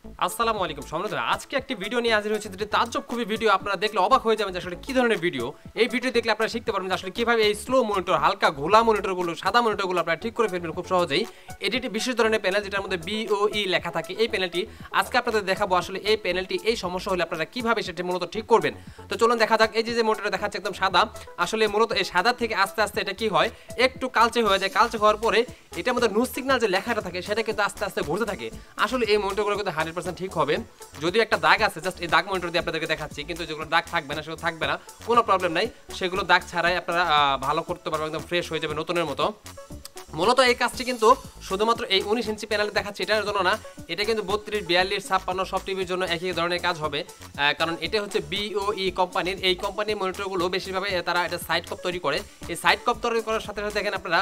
আসসালামু আলাইকুম সম্মানিত আজকে একটি ভিডিও নিয়ে হাজির হয়েছে যেটি তাজ্জব খুবই ভিডিও আপনারা দেখলে অবাক হয়ে যাবেন যে আসলে কি ধরনের ভিডিও এই ভিডিও দেখলে আপনারা শিখতে পারবেন যে আসলে কিভাবে এই স্লো মনিটর হালকা ঘোলা মনিটরগুলো সাদা মনিটরগুলো আপনারা ঠিক করে ফেলবেন খুব সহজেই এটি একটি বিশেষ ধরনের প্যানেল যেটার মধ্যে বিওই লেখা থাকে এই প্যানেলটি আজকে আপনাদের দেখাবো আসলে এই প্যানেলটি এই সমস্যা হলে আপনারা কিভাবে সেটি মূলত ঠিক করবেন তো চলুন দেখা যাক এই যে মনিটরটা দেখাচ্ছে একদম সাদা আসলে মূলত এই সাদা থেকে আস্তে আস্তে এটা কি হয় একটু কালচে হয়ে যায় কালচে হওয়ার পরে এটার মধ্যে নো সিগন্যাল যে লেখাটা থাকে সেটা কিন্তু আস্তে আস্তে ঘুরতে থাকে আসলে এই মনিটরগুলো কিন্তু 100% ঠিক হবে যদি একটা দাগ আছে জাস্ট এই দাগ মনিটর দিয়ে আপনাদেরকে দেখাচ্ছি কিন্তু যেগুলো দাগ থাকবে না সেগুলো থাকবে না কোনো প্রবলেম নাই সেগুলো দাগ ছাড়াই আপনারা ভালো করতে পারবেন একদম ফ্রেশ হয়ে যাবে নতুনের মতো মূলত এই কাজটি কিন্তু শুধুমাত্র এই 19 ইঞ্চি প্যানেলে দেখাচ্ছি এটার জন্য না এটা কিন্তু 32 42 56 সব টিভির জন্য একই ধরনের কাজ হবে কারণ এটা হচ্ছে বিওই কোম্পানির এই কোম্পানির মনিটরগুলো বেশিরভাগ তারা এটা সাইড কপ তৈরি করে এই সাইড কপ তৈরি করার সাথে সাথে দেখেন আপনারা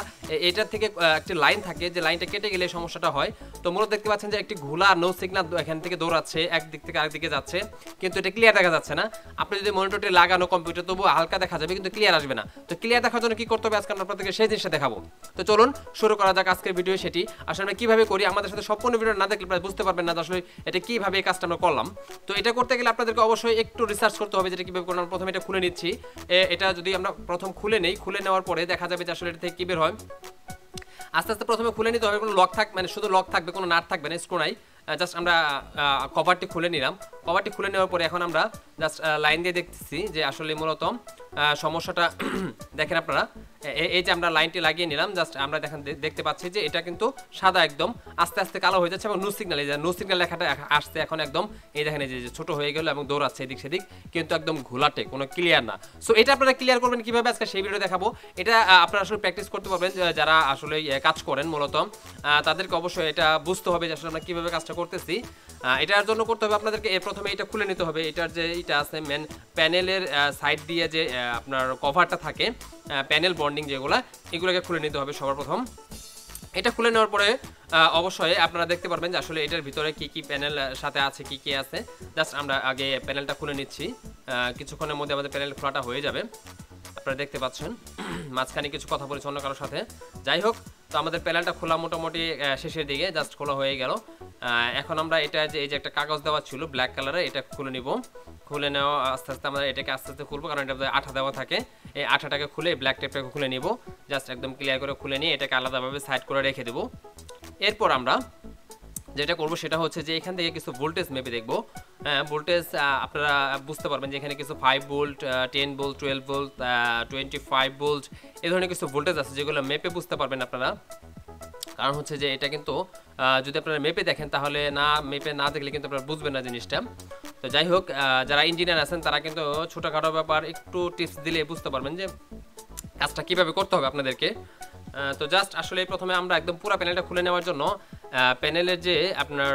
এটার থেকে একটি লাইন থাকে যে লাইনটা কেটে গেলে সমস্যাটা হয় তো মূলত দেখতে পাচ্ছেন যে একটি ঘোলা নো সিগন্যাল এখান থেকে দৌড়াচ্ছে এক দিক থেকে আরেক দিকে যাচ্ছে কিন্তু এটা ক্লিয়ার দেখা যাচ্ছে না আপনি যদি মনিটরটি লাগানো কম্পিউটার তবু হালকা দেখা যাবে কিন্তু ক্লিয়ার আসবে না তো ক্লিয়ার দেখার জন্য কি করতে হবে আজকে আমরা আপনাদেরকে সেই জিনিসটা দেখাবো তো চলুন শুরু করা যাক আজকের ভিডিও সেটি আসলে আমরা কিভাবে করি আমাদের সাথে সম্পূর্ণ ভিডিও না দেখলে আপনারা বুঝতে পারবেন না আসলে এটা কিভাবে এই কাজটা আমরা করলাম তো এটা করতে গেলে আপনাদেরকে অবশ্যই একটু রিসার্চ করতে হবে যেটা কিভাবে করলাম প্রথমে এটা খুলে নিচ্ছি এটা যদি আমরা প্রথম খুলে নেই খুলে নেওয়ার পরে দেখা যাবে যে আসলে এটা থেকে কি বের হয় আস্তে আস্তে প্রথমে খুলে নিতে হবে কোনো লক থাকবে মানে শুধু লক থাকবে কোনো নাট থাকবে না স্ক্রু নাই জাস্ট আমরা কভারটি খুলে নিলাম কভারটি খুলে নেওয়ার পরে এখন আমরা জাস্ট লাইন দিয়ে দেখতেছি যে আসলে মূলত সমস্যাটা দেখেন আপনারা এই যে আমরা লাইনটি লাগিয়ে নিলাম জাস্ট আমরা দেখতে পাচ্ছি যে এটা কিন্তু সাদা একদম আস্তে আস্তে কালো হয়ে যাচ্ছে এবং নো সিগন্যাল এই যে নো সিগন্যাল লেখাটা আসছে এখন একদম এই দেখেন এই যে ছোট হয়ে গেল এবং দৌড়াচ্ছে এদিক সেদিক কিন্তু একদম ঘোলাটে কোনো ক্লিয়ার না সো এটা আপনারা ক্লিয়ার করবেন কিভাবে আজকে সেই ভিডিও দেখাবো এটা আপনারা আসলে প্র্যাকটিস করতে পারবেন যারা আসলে কাজ করেন মূলত তাদেরকে অবশ্যই এটা বুঝতে হবে যে আসলে আমরা কিভাবে কাজটা করতেছি এটার জন্য করতে হবে আপনাদেরকে প্রথমে এটা খুলে নিতে হবে এটার যে এটা আছে মেন প্যানেলের সাইড দিয়ে যে আপনার কভারটা থাকে প্যানেল বন্ডিং যেগুলো এগুলোকে খুলে নিতে হবে সবার প্রথম এটা খুলে নেওয়ার পরে অবশ্যই আপনারা দেখতে পারবেন যে আসলে এটার ভিতরে কি কি প্যানেল সাথে আছে কি কি আছে জাস্ট আমরা আগে প্যানেলটা খুলে নিচ্ছি কিছুক্ষণের মধ্যে আমাদের প্যানেল খোলাটা হয়ে যাবে আপনারা দেখতে পাচ্ছেন মাঝখানে কিছু কথা বলেছি অন্য কারোর সাথে যাই হোক তো আমাদের প্যানেলটা খোলা মোটামুটি শেষের দিকে জাস্ট খোলা হয়ে গেল এখন আমরা এটা যে এই যে একটা কাগজ দেওয়া ছিল ব্ল্যাক কালারের এটা খুলে নিব খুলে নেওয়া আস্তে আস্তে আমরা এটাকে আস্তে আস্তে খুলবো কারণ এটা আঠা দেওয়া থাকে এই আঠাটাকে খুলে ব্ল্যাক টেপটাকে খুলে নিব জাস্ট একদম ক্লিয়ার করে খুলে নিয়ে এটাকে আলাদাভাবে সাইড করে রেখে দেবো এরপর আমরা যেটা করবো সেটা হচ্ছে যে এখান থেকে কিছু ভোল্টেজ মেপে দেখবো ভোল্টেজ আপনারা বুঝতে পারবেন যে এখানে কিছু 5 ভোল্ট 10 ভোল্ট 12 ভোল্ট 25 ভোল্ট এই ধরনের কিছু ভোল্টেজ আছে যেগুলো মেপে বুঝতে পারবেন আপনারা কারণ হচ্ছে যে এটা কিন্তু যদি আপনারা মেপে দেখেন তাহলে না মেপে না দেখলে কিন্তু আপনারা বুঝবেন না জিনিসটা তো যাই হোক যারা ইঞ্জিনিয়ার আছেন তারা কিন্তু ছোটোখাটো ব্যাপার একটু টিপস দিলে বুঝতে পারবেন যে কাজটা কীভাবে করতে হবে আপনাদেরকে তো জাস্ট আসলে প্রথমে আমরা একদম পুরো প্যানেলটা খুলে নেওয়ার জন্য প্যানেলের যে আপনার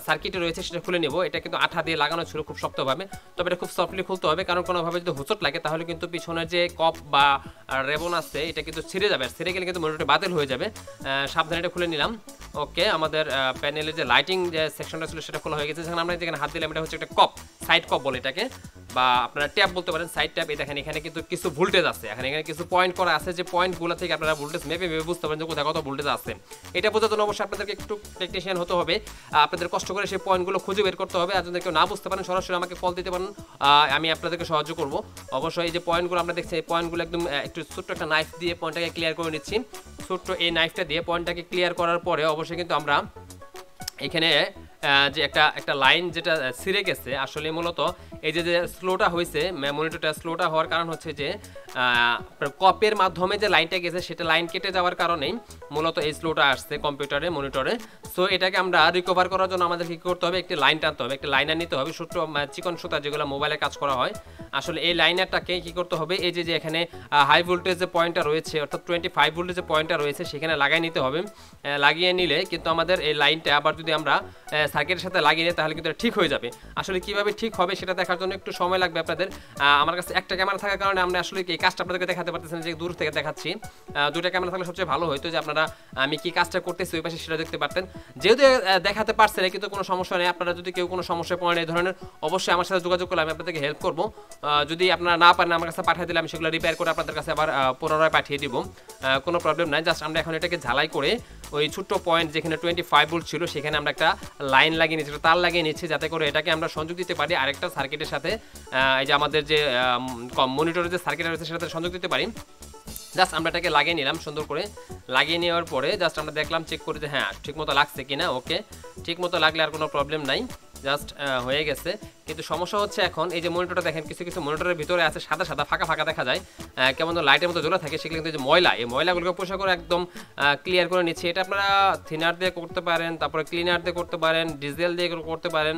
সার্কিটে রয়েছে সেটা খুলে নেব এটা কিন্তু আঠা দিয়ে লাগানো ছিল খুব শক্তভাবে তবে এটা খুব সফটলি খুলতে হবে কারণ কোনোভাবে যদি হোঁচট লাগে তাহলে কিন্তু পিছনের যে কপ বা রেবন আছে এটা কিন্তু ছিঁড়ে যাবে ছিঁড়ে গেলে কিন্তু মনিটরটা বাতিল হয়ে যাবে সাবধানে এটা খুলে নিলাম ওকে আমাদের প্যানেলের যে লাইটিং যে সেকশনটা ছিল সেটা খোলা হয়ে গেছে যেখানে আমরা যেখানে হাত দিলাম এটা হচ্ছে একটা কপ সাইড কপ বলে এটাকে বা আপনারা ট্যাপ বলতে পারেন সাইড ট্যাপ এই দেখেন এখানে কিন্তু কিছু ভোল্টেজ আছে এখানে কিছু পয়েন্ট করা আছে যে পয়েন্টগুলো থেকে আপনারা ভোল্টেজ মেপে বুঝতে পারেন যে কোথায় কত ভোল্টেজ আছে এটা বোঝার জন্য অবশ্যই আপনাদেরকে একটু টেকনিশিয়ান হতে হবে আপনাদের কষ্ট করে সেই পয়েন্টগুলো খুঁজে বের করতে হবে আর যদি কেউ না বুঝতে পারেন সরাসরি আমাকে কল দিতে পারেন আমি আপনাদেরকে সাহায্য করব অবশ্যই এই যে পয়েন্টগুলো আমরা দেখছি এই পয়েন্টগুলো একদম একটু ছোট্ট একটা নাইফ দিয়ে পয়েন্টটাকে ক্লিয়ার করে নিচ্ছি ছোট্ট এই নাইফটা দিয়ে পয়েন্টটাকে ক্লিয়ার করার পরে অবশ্যই কিন্তু আমরা এখানে যে একটা লাইন যেটা ছিঁড়ে গেছে আসলে মূলত এই যে স্লোটা হয়েছে মনিটরটা স্লোটা হওয়ার কারণ হচ্ছে যে কপের মাধ্যমে যে লাইনটা গেছে সেটা লাইন কেটে যাওয়ার কারণেই মূলত এই স্লোটা আসছে কম্পিউটারে মনিটরে সো এটাকে আমরা রিকভার করার জন্য আমাদের কী করতে হবে একটি লাইন টানতে হবে একটি লাইনার নিতে হবে ছোট্ট চিকন সুতা যেগুলো মোবাইলে কাজ করা হয় আসলে এই লাইনারটাকে কী করতে হবে এই যে এখানে হাই ভোল্টেজ যে পয়েন্টটা রয়েছে অর্থাৎ 25 ভোল্টেজ যে পয়েন্টটা রয়েছে সেখানে লাগিয়ে নিতে হবে লাগিয়ে নিলে কিন্তু আমাদের এই লাইনটা আবার যদি আমরা সার্কিটের সাথে লাগিয়ে নিই তাহলে কিন্তু ঠিক হয়ে যাবে আসলে কিভাবে ঠিক হবে সেটা দেখার জন্য একটু সময় লাগবে আপনাদের আমার কাছে একটা ক্যামেরা থাকার কারণে আমরা আসলে এই কাজটা আপনাদেরকে দেখাতে পারতেছেন যে দূর থেকে দেখাচ্ছি দুটো ক্যামেরা থাকলে সবচেয়ে ভালো হতো যে আপনারা আমি কি কাজটা করতেছি ওই পাশে সেটা দেখতে পারতেন যেহেতু দেখাতে পারছেন কিন্তু কোনো সমস্যা নেই আপনারা যদি কেউ কোনো সমস্যায় পড়েন এই ধরনের অবশ্যই আমার সাথে যোগাযোগ করলে আমি আপনাদেরকে হেল্প করবো যদি আপনারা না পারেন আমার কাছে পাঠিয়ে দিলে আমি সেগুলো রিপেয়ার করে আপনাদের কাছে আবার পুনরায় পাঠিয়ে দিব কোনো প্রবলেম নাই জাস্ট আমরা এখন এটাকে ঝালাই করে ওই ছোট্ট পয়েন্ট যেখানে 25 ভোল্ট ছিল সেখানে আমরা একটা লাইন লাইন লাগিয়ে নিচ্ছি, তার লাগিয়ে নিচ্ছি, যাতে করে এটাকে আমরা সংযোগ দিতে পারি আরেকটা সার্কিটের সাথে। এই যে আমাদের যে মনিটরের যে সার্কিট রয়েছে সেটাতে সংযোগ দিতে পারি। জাস্ট আমরা এটাকে লাগিয়ে নিলাম সুন্দর করে। লাগিয়ে নেওয়ার পরে জাস্ট আমরা দেখলাম, চেক করে যে হ্যাঁ ঠিকমতো লাগছে কিনা। ওকে, ঠিকমতো লাগলে আর কোনো প্রবলেম নাই, জাস্ট হয়ে গেছে। কিন্তু সমস্যা হচ্ছে এখন এই যে মনিটরটা দেখেন, কিছু কিছু মনিটরের ভিতরে আছে সাদা সাদা ফাঁকা ফাঁকা দেখা যায়, কেমন লাইটের মতো জ্বলা থাকে, সেগুলো কিন্তু যে ময়লা, এই ময়লাগুলোকে পরিষ্কার করে একদম ক্লিয়ার করে নিচ্ছি। এটা আপনারা থিনার দিয়ে করতে পারেন, তারপরে ক্লিনার দিয়ে করতে পারেন, ডিজেল দিয়ে করতে পারেন,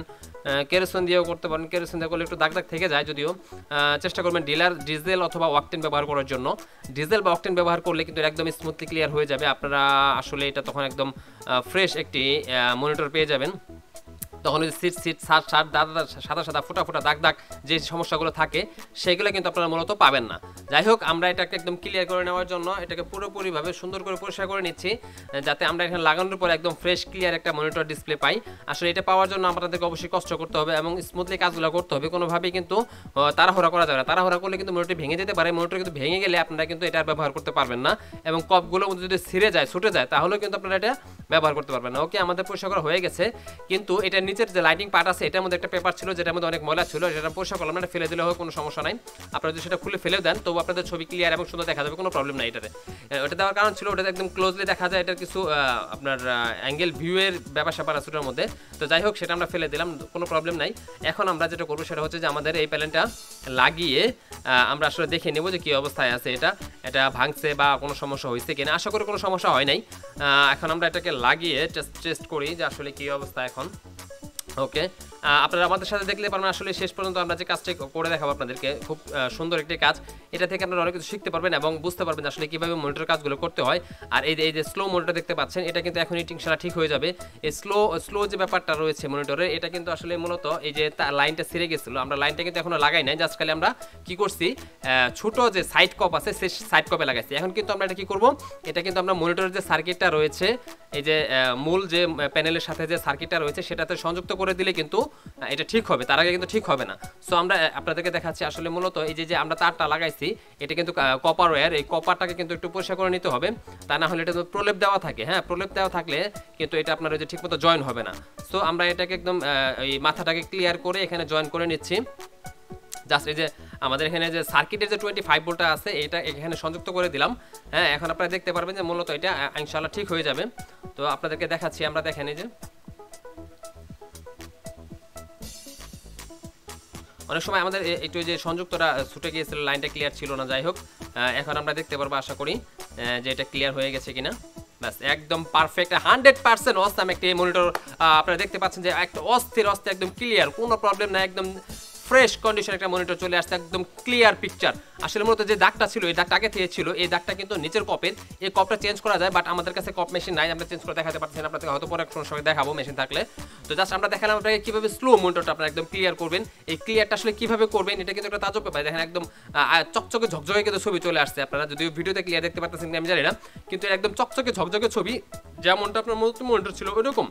কেরোসিন দিয়েও করতে পারেন। কেরোসিন দিয়ে করলে একটু দাগ দাগ থেকে যায়, যদিও চেষ্টা করবেন ডিজেল অথবা অকটেন ব্যবহার করার জন্য। ডিজেল বা অকটেন ব্যবহার করলে কিন্তু একদম স্মুথলি ক্লিয়ার হয়ে যাবে। আপনারা আসলে এটা তখন একদম ফ্রেশ একটি মনিটর পেয়ে যাবেন। তখন ওই সিট সাদা সাদা ফোটা ফোটা দাগ দাগ যে সমস্যাগুলো থাকে সেগুলো কিন্তু আপনারা মূলত পাবেন না। যাই হোক, আমরা এটাকে একদম ক্লিয়ার করে নেওয়ার জন্য এটাকে পুরোপুরিভাবে সুন্দর করে পরিষ্কার করে নিচ্ছি, যাতে আমরা এখানে লাগানোর পর একদম ফ্রেশ ক্লিয়ার একটা মনিটর ডিসপ্লে পাই। আসলে এটা পাওয়ার জন্য আপনাদেরকে অবশ্যই কষ্ট করতে হবে এবং স্মুথলি কাজগুলো করতে হবে, কোনোভাবেই কিন্তু তাড়াহুড়া করা যাবে না। তাড়াহুড়া করলে কিন্তু মনিটর ভেঙে যেতে পারে। মনিটর কিন্তু ভেঙে গেলে আপনারা কিন্তু এটা ব্যবহার করতে পারবেন না, এবং কপগুলো যদি ছিঁড়ে যায় ছুটে যায় তাহলেও কিন্তু আপনারা এটা ব্যবহার করতে পারবেন না। ওকে, আমাদের পরিষ্কার করা হয়ে গেছে, কিন্তু এটা নিচের যে লাইটিং পার্ট আছে এটার মধ্যে একটা পেপার ছিল যেটার মধ্যে অনেক ময়লা ছিল, যেটা পরিষ্কার করলাম, এটা ফেলে দিলে হয় কোনো সমস্যা নাই। আপনারা যদি সেটা খুলে ফেলেও দেন তবু আপনাদের ছবি ক্লিয়ার এবং সুন্দর দেখা যাবে, কোনো প্রবলেম নাই এটাতে। ওটা দেওয়ার কারণ ছিল ওটা একদম ক্লোজলি দেখা যায়, এটার কিছু আপনার অ্যাঙ্গেল ভিউয়ের ব্যাপার স্যাপার আছে ওটার মধ্যে। তো যাই হোক, সেটা আমরা ফেলে দিলাম, কোনো প্রবলেম নাই। এখন আমরা যেটা করবো সেটা হচ্ছে যে আমাদের এই প্যানেলটা লাগিয়ে আমরা আসলে দেখে নেবো যে কী অবস্থায় আছে, এটা ভাঙছে বা কোনো সমস্যা হয়েছে কিনা। আশা করি কোনো সমস্যা হয় নাই। এখন আমরা এটাকে লাগিয়ে টেস্ট করি যে আসলে কী অবস্থা এখন। ওকে, আপনারা আমাদের সাথে দেখলে পারবেন আসলে শেষ পর্যন্ত আমরা যে কাজটা করে দেখাবো আপনাদেরকে, খুব সুন্দর একটি কাজ। এটা থেকে আপনারা অনেক কিছু শিখতে পারবেন এবং বুঝতে পারবেন আসলে কীভাবে মনিটর কাজগুলো করতে হয়। আর এই যে স্লো মনিটর দেখতে পাচ্ছেন, এটা কিন্তু এখন ইনশাআল্লাহ ঠিক হয়ে যাবে। এই স্লো যে ব্যাপারটা রয়েছে মনিটরে, এটা কিন্তু আসলে মূলত এই যে লাইনটা ছিঁড়ে গেছিলো, আমরা লাইনটা কিন্তু এখনো লাগাই নাই, জাস্ট খালি আমরা কি করছি, ছোটো যে সাইড কপ আছে সেই সাইড কপে লাগাইছি। এখন কিন্তু আমরা এটা কি করব, এটা কিন্তু আমরা মনিটরের যে সার্কিটটা রয়েছে, এই যে মূল যে প্যানেলের সাথে যে সার্কিটটা রয়েছে সেটাতে সংযুক্ত করে দিলে কিন্তু এটা ঠিক হবে, তার আগে কিন্তু ঠিক হবে না। সো আমরা আপনাদেরকে দেখাচ্ছি আসলে মূলত এই যে আমরা তারটা লাগাইছি এটা কিন্তু কপার ওয়্যার, এই কপারটাকে কিন্তু একটু পরিষ্কার করে নিতে হবে, তা না হলে এটা প্রলেপ দেওয়া থাকে। হ্যাঁ, প্রলেপ দেওয়া থাকলে কিন্তু এটা আপনার ওই যে ঠিকমতো জয়েন হবে না। সো আমরা এটাকে একদম এই মাথাটাকে ক্লিয়ার করে এখানে জয়েন করে নিচ্ছি। জাস্ট এই যে আমাদের এখানে যে সার্কিটের যে 25 ভোল্টটা আছে এটা এখানে সংযুক্ত করে দিলাম। হ্যাঁ, এখন আপনারা দেখতে পারবেন যে মূলত এটা ইনশাআল্লাহ ঠিক হয়ে যাবে। তো আপনাদেরকে দেখাচ্ছি, আমরা দেখেন এই যে অনেক সময় আমাদের একটু যে সংযুক্তটা ছুটে গিয়েছিল, লাইনটা ক্লিয়ার ছিল না। যাই হোক, এখন আমরা দেখতে পারবো আশা করি যে এটা ক্লিয়ার হয়ে গেছে কিনা। ব্যাস, একদম পারফেক্ট 100% অসাম একটি মনিটর আপনারা দেখতে পাচ্ছেন যে একটা অস্থির একদম ক্লিয়ার, কোনো প্রবলেম না, একদম ফ্রেশ কন্ডিশন একটা মনিটর চলে আসছে, একদম ক্লিয়ার পিকচার। আসলে মূলত যে দাগটা ছিল, এই দাগটা আগে থেকে ছিল, এই দাগটা কিন্তু নিচের কপের, এই কপটা চেঞ্জ করা যায়, বাট আমাদের কাছে কপ মেশিন নাই, আমরা চেঞ্জ করে দেখাতে পারছি না। আপনাদের হয়তো পরে কোনো সময় দেখাবো মেশিন থাকলে। তো জাস্ট আমরা দেখালাম আপনাকে কীভাবে স্লো মনিটরটা আপনারা একদম ক্লিয়ার করবেন। এই ক্লিয়ারটা আসলে কীভাবে করবেন এটা কিন্তু একটা তাজব ব্যাপার। দেখেন একদম চকচকে ঝকঝকে কিন্তু ছবি চলে আসছে। আপনারা যদিও ভিডিওতে ক্লিয়ার দেখতে পাচ্ছেন আমি জানি না, কিন্তু একদম চকচকে ঝকঝকে ছবি, যেমনটা আপনার মনিটর ছিল ওইরকম।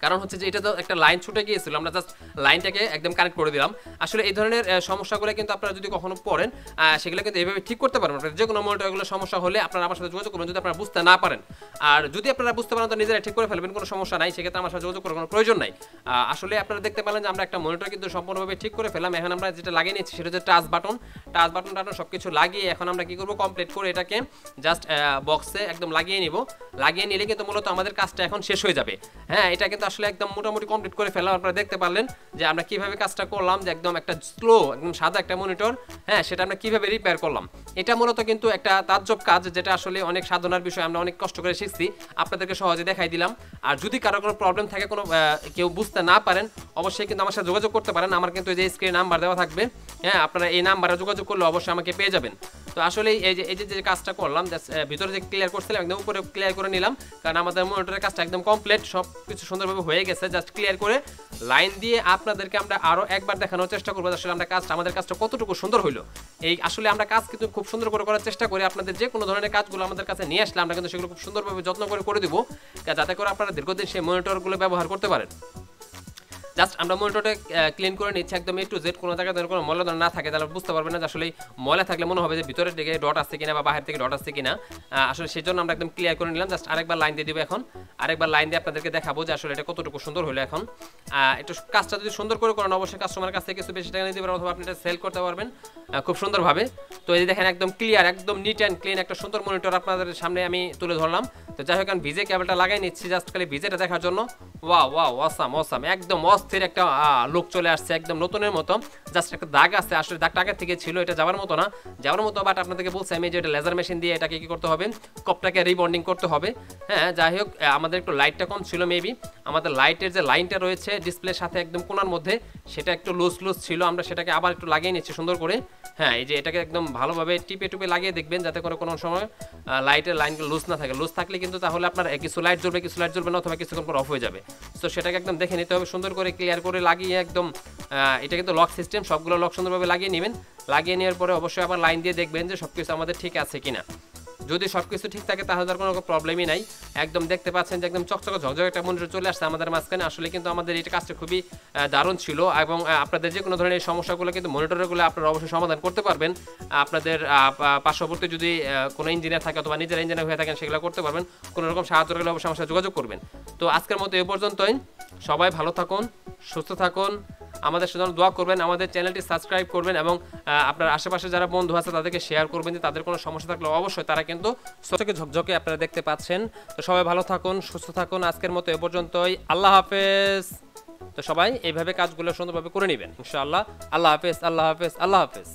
কারণ হচ্ছে যে এটা তো একটা লাইন ছুটে গিয়েছিল, আমরা জাস্ট লাইনটাকে একদম কানেক্ট করে দিলাম। আসলে এই ধরনের সমস্যাগুলো কিন্তু আপনারা যদি কখনো পড়েন সেগুলো কিন্তু এইভাবে ঠিক করতে পারবেন। আপনারা যে কোনো মনিটর এগুলো সমস্যা হলে আপনারা আমার সাথে যোগাযোগ করবেন যদি আপনারা বুঝতে না পারেন। আর যদি আপনারা বুঝতে পারেন তো নিজেরা ঠিক করে ফেলবেন, কোনো সমস্যা নাই, সেক্ষেত্রে আমার সাথে যোগাযোগ করার কোনো প্রয়োজন নাই। আসলে আপনারা দেখতে পেলেন যে আমরা একটা মনিটর কিন্তু সম্পূর্ণভাবে ঠিক করে ফেলাম। এখন আমরা যেটা লাগিয়ে নিচ্ছি সেটা হচ্ছে টাচ বাটন সব কিছু লাগিয়ে এখন আমরা কি করব, কমপ্লিট করে এটাকে জাস্ট বক্সে একদম লাগিয়ে নিব। লাগিয়ে নিলে কিন্তু মূলত আমাদের কাজটা এখন শেষ হয়ে যাবে। হ্যাঁ, এটা কিন্তু আসলে একদম মোটামুটি কমপ্লিট করে ফেললাম। আপনারা দেখতে পারলেন যে আমরা কিভাবে কাজটা করলাম, যে একদম একটা স্লো একদম সাদা একটা মনিটর, হ্যাঁ, সেটা আমরা কিভাবে রিপেয়ার করলাম। এটা মূলত কিন্তু একটা তাজ্জব কাজ, যেটা আসলে অনেক সাধনার বিষয়, আমরা অনেক কষ্ট করে শিখছি, আপনাদেরকে সহজে দেখাই দিলাম। আর যদি কারো কোনো প্রবলেম থাকে, কোনো কেউ বুঝতে না পারেন, অবশ্যই কিন্তু আমার সাথে যোগাযোগ করতে পারেন। আমার কিন্তু এই যে স্ক্রিনে নাম্বার দেওয়া থাকবে, হ্যাঁ, আপনারা এই নাম্বারে যোগাযোগ করলে অবশ্যই আমাকে পেয়ে যাবেন। তো আসলে এই যে কাজটা করলাম, জাস্ট ভিতরে যে ক্লিয়ার করছিলাম একদম উপরে ক্লিয়ার করে নিলাম, কারণ আমাদের মনিটরের কাজটা একদম কমপ্লিট, সব কিছু সুন্দরভাবে হয়ে গেছে। জাস্ট ক্লিয়ার করে লাইন দিয়ে আপনাদেরকে আমরা আরও একবার দেখানোর চেষ্টা করবো আসলে আমাদের কাজটা কতটুকু সুন্দর হইলো। এই আসলে আমরা কাজ কিন্তু খুব সুন্দর করে করার চেষ্টা করি। আপনাদের যে কোনো ধরনের কাজগুলো আমাদের কাছে নিয়ে আসলে আমরা কিন্তু সেগুলো খুব সুন্দরভাবে যত্ন করে দেবো, যাতে করে আপনারা দীর্ঘদিন সেই মনিটরগুলো ব্যবহার করতে পারেন। জাস্ট আমরা মনিটরটা ক্লিন করে নিচ্ছি একদম A to Z, কোনো জায়গায় যেন কোনো ময়লা না থাকে, তাহলে বুঝতে পারবেন না যে আসলে ময়লা থাকলে মনে হবে যে ভিতরের দিকে ডট আছে কিনা বা বাহির থেকে ডট আছে কিনা। আসলে সেই জন্য আমরা একদম ক্লিয়ার করে নিলাম। জাস্ট আরেকবার লাইন দিয়ে দিব, এখন আরেকবার লাইন দিয়ে আপনাদেরকে দেখাবো যে আসলে এটা কতটুকু সুন্দর হলো। এখন একটু কাজটা যদি সুন্দর করে করেন অবশ্যই কাস্টমারের কাছ থেকে কিছু বেশি টাকা নিতে পারবেন, অথবা আপনি এটা সেল করতে পারবেন খুব সুন্দরভাবে। তো এই দেখেন একদম ক্লিয়ার, একদম নিট অ্যান্ড ক্লিন একটা সুন্দর মনিটর আপনাদের সামনে আমি তুলে ধরলাম। তো যাই হোক, ভিজে কেবলটা লাগাই নিচ্ছি জাস্ট খালি ভিজেটা দেখার জন্য। ওয়াও ওয়াও, অসাম অসাম, একদম অস্থির একটা লুক চলে আসছে, একদম নতুনের মতো। জাস্ট একটা দাগ আছে, আসলে দাগটা আগের থেকে ছিল, এটা যাওয়ার মতো না, যাওয়ার মতো। বাট আপনাদেরকে বলছি আমি যে এটা লেজার মেশিন দিয়ে এটাকে কি করতে হবে, কপটাকে রিবন্ডিং করতে হবে। হ্যাঁ, যাই হোক, আমাদের একটু লাইটটা কম ছিল মেবি, আমাদের লাইটের যে লাইনটা রয়েছে ডিসপ্লের সাথে একদম কোণার মধ্যে, সেটা একটু লুজ লুজ ছিল। আমরা সেটাকে আবার একটু লাগিয়ে নিচ্ছি সুন্দর করে। হ্যাঁ, এই যে এটাকে একদম ভালোভাবে টিপে টুপে লাগিয়ে দেখবেন যাতে করে কোনো সময় লাইটের লাইনগুলো লুজ না থাকে। লুজ থাকলে কিন্তু তাহলে আপনার কিছু লাইট জ্বলবে, কিছু লাইট জ্বলবে না, অথবা কিছুক্ষণ পর অফ হয়ে যাবে। তো সেটাকে একদম দেখে নিতে হবে সুন্দর করে, ক্লিয়ার করে লাগিয়ে একদম। এটা কিন্তু লক সিস্টেম, সবগুলো লক সুন্দরভাবে লাগিয়ে নেবেন। লাগিয়ে নেওয়ার পরে অবশ্যই আবার লাইন দিয়ে দেখবেন যে সবকিছু আমাদের ঠিক আছে কিনা। যদি সবকিছু ঠিক থাকে তাহলে আর কোনো প্রবলেমই নাই। একদম দেখতে পাচ্ছেন যে একদম চকচকে ঝকঝকে একটা মনিটর চলে আসছে আমাদের মাঝখানে। আসলে কিন্তু আমাদের এটা কাজটা খুবই দারুণ ছিল, এবং আপনাদের যে কোনো ধরনের সমস্যাগুলো কিন্তু মনিটরগুলো আপনারা অবশ্যই সমাধান করতে পারবেন। আপনাদের পার্শ্ববর্তী যদি কোনো ইঞ্জিনিয়ার থাকে অথবা নিজের ইঞ্জিনিয়ার হয়ে থাকেন, সেগুলো করতে পারবেন। কোনো রকম সাহায্য লাগলে অবশ্যই আমার সাথে যোগাযোগ করবেন। তো আজকের মতো এ পর্যন্তই। সবাই ভালো থাকুন, সুস্থ থাকুন, আমাদের জন্য দোয়া করবেন, আমাদের চ্যানেলটি সাবস্ক্রাইব করবেন, এবং আপনার আশেপাশে যারা বন্ধু আছে তাদেরকে শেয়ার করবেন যে তাদের কোনো সমস্যা থাকলে অবশ্যই তারা কিন্তু চকচকে ঝকঝকে আপনারা দেখতে পাচ্ছেন। তো সবাই ভালো থাকুন, সুস্থ থাকুন। আজকের মতো এ পর্যন্তই। আল্লাহ হাফেজ। তো সবাই এইভাবে কাজগুলো সুন্দরভাবে করে নেবেন ইনশাআল্লাহ। আল্লাহ হাফেজ, আল্লাহ হাফেজ, আল্লাহ হাফেজ।